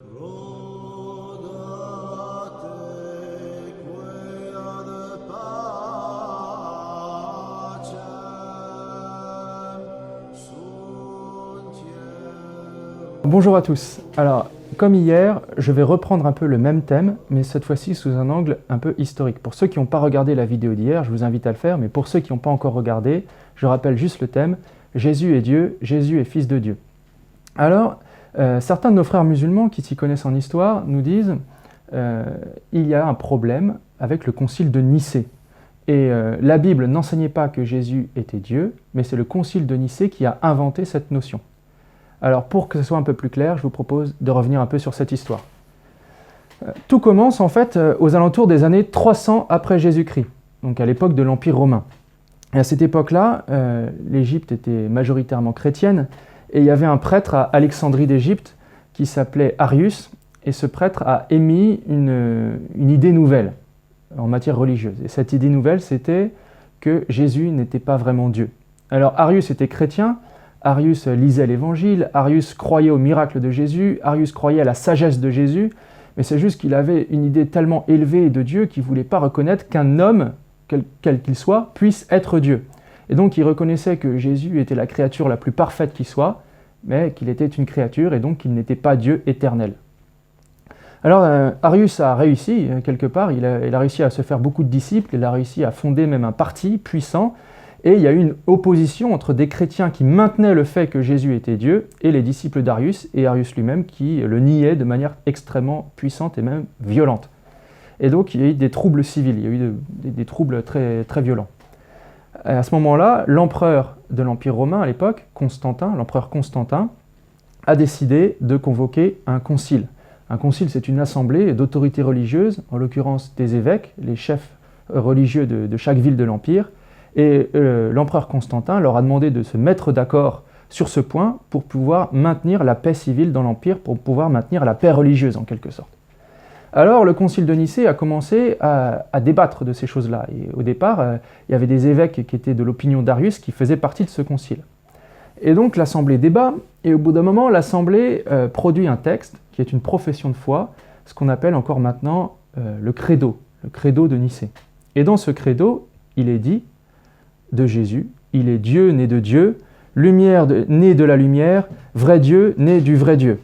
Bonjour à tous. Alors, comme hier, je vais reprendre un peu le même thème, mais cette fois-ci sous un angle un peu historique. Pour ceux qui n'ont pas regardé la vidéo d'hier, je vous invite à le faire, mais pour ceux qui n'ont pas encore regardé, je rappelle juste le thème « Jésus est Dieu, Jésus est Fils de Dieu ». Alors, certains de nos frères musulmans qui s'y connaissent en histoire nous disent il y a un problème avec le concile de Nicée. Et la Bible n'enseignait pas que Jésus était Dieu, mais c'est le concile de Nicée qui a inventé cette notion. Alors pour que ce soit un peu plus clair, je vous propose de revenir un peu sur cette histoire. Tout commence en fait aux alentours des années 300 après Jésus-Christ, donc à l'époque de l'Empire romain. Et à cette époque-là, l'Égypte était majoritairement chrétienne, et il y avait un prêtre à Alexandrie d'Égypte qui s'appelait Arius, et ce prêtre a émis une idée nouvelle en matière religieuse. Et cette idée nouvelle, c'était que Jésus n'était pas vraiment Dieu. Alors Arius était chrétien, Arius lisait l'Évangile, Arius croyait au miracle de Jésus, Arius croyait à la sagesse de Jésus, mais c'est juste qu'il avait une idée tellement élevée de Dieu qu'il ne voulait pas reconnaître qu'un homme, quel qu'il soit, puisse être Dieu. Et donc il reconnaissait que Jésus était la créature la plus parfaite qui soit, mais qu'il était une créature et donc qu'il n'était pas Dieu éternel. Alors Arius a réussi, quelque part, il a réussi à se faire beaucoup de disciples, il a réussi à fonder même un parti puissant, et il y a eu une opposition entre des chrétiens qui maintenaient le fait que Jésus était Dieu et les disciples d'Arius, et Arius lui-même qui le niait de manière extrêmement puissante et même violente. Et donc il y a eu des troubles civils, il y a eu des troubles très, très violents. À ce moment-là, l'empereur de l'Empire romain à l'époque, l'empereur Constantin, a décidé de convoquer un concile. Un concile, c'est une assemblée d'autorités religieuses, en l'occurrence des évêques, les chefs religieux de chaque ville de l'Empire, et l'empereur Constantin leur a demandé de se mettre d'accord sur ce point pour pouvoir maintenir la paix civile dans l'Empire, pour pouvoir maintenir la paix religieuse en quelque sorte. Alors le concile de Nicée a commencé à débattre de ces choses-là. Et au départ, il y avait des évêques qui étaient de l'opinion d'Arius qui faisaient partie de ce concile. Et donc l'Assemblée débat, et au bout d'un moment, l'Assemblée produit un texte qui est une profession de foi, ce qu'on appelle encore maintenant le credo de Nicée. Et dans ce credo, il est dit de Jésus, il est Dieu né de Dieu, lumière né de la lumière, vrai Dieu né du vrai Dieu.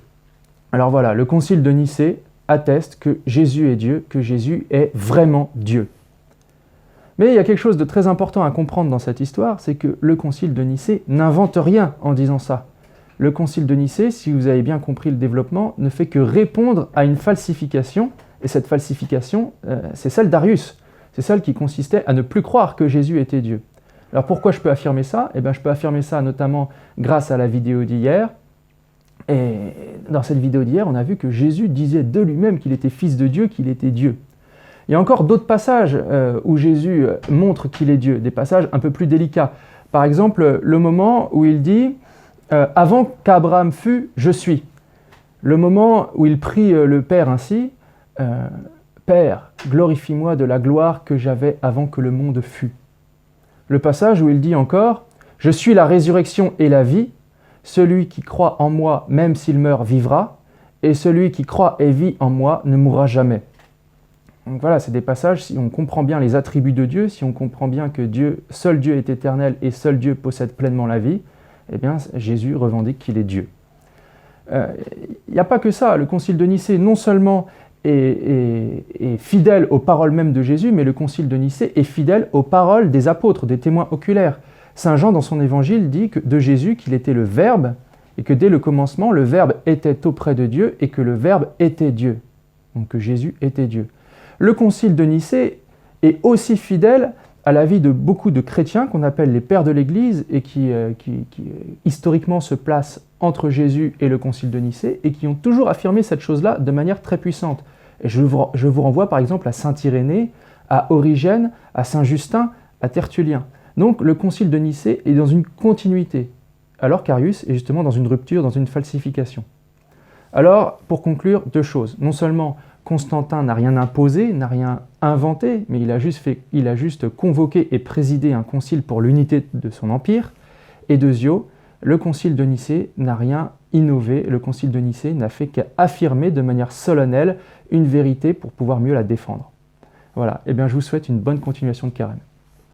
Alors voilà, le concile de Nicée atteste que Jésus est Dieu, que Jésus est vraiment Dieu. Mais il y a quelque chose de très important à comprendre dans cette histoire, c'est que le concile de Nicée n'invente rien en disant ça. Le concile de Nicée, si vous avez bien compris le développement, ne fait que répondre à une falsification, et cette falsification, c'est celle d'Arius. C'est celle qui consistait à ne plus croire que Jésus était Dieu. Alors pourquoi je peux affirmer ça? Eh bien, je peux affirmer ça notamment grâce à la vidéo d'hier. Et dans cette vidéo d'hier, on a vu que Jésus disait de lui-même qu'il était fils de Dieu, qu'il était Dieu. Il y a encore d'autres passages où Jésus montre qu'il est Dieu, des passages un peu plus délicats. Par exemple, le moment où il dit « Avant qu'Abraham fût, je suis ». Le moment où il prie le Père ainsi « Père, glorifie-moi de la gloire que j'avais avant que le monde fût ». Le passage où il dit encore « Je suis la résurrection et la vie, celui qui croit en moi, même s'il meurt, vivra, et celui qui croit et vit en moi ne mourra jamais. » Donc voilà, c'est des passages, si on comprend bien les attributs de Dieu, si on comprend bien que seul Dieu est éternel et seul Dieu possède pleinement la vie, eh bien Jésus revendique qu'il est Dieu. Il n'y a pas que ça, le concile de Nicée non seulement est fidèle aux paroles mêmes de Jésus, mais le concile de Nicée est fidèle aux paroles des apôtres, des témoins oculaires. Saint Jean, dans son évangile, dit de Jésus qu'il était le Verbe, et que dès le commencement, le Verbe était auprès de Dieu, et que le Verbe était Dieu. Donc que Jésus était Dieu. Le concile de Nicée est aussi fidèle à l'avis de beaucoup de chrétiens qu'on appelle les pères de l'Église, et qui historiquement se placent entre Jésus et le concile de Nicée, et qui ont toujours affirmé cette chose-là de manière très puissante. Et je vous renvoie par exemple à saint Irénée, à Origène, à saint Justin, à Tertullien. Donc le concile de Nicée est dans une continuité, alors qu'Arius est justement dans une rupture, dans une falsification. Alors, pour conclure, deux choses. Non seulement Constantin n'a rien imposé, n'a rien inventé, mais il a juste convoqué et présidé un concile pour l'unité de son empire. Et deuxièmement, le Concile de Nicée n'a rien innové, le Concile de Nicée n'a fait qu'affirmer de manière solennelle une vérité pour pouvoir mieux la défendre. Voilà, et bien je vous souhaite une bonne continuation de carême.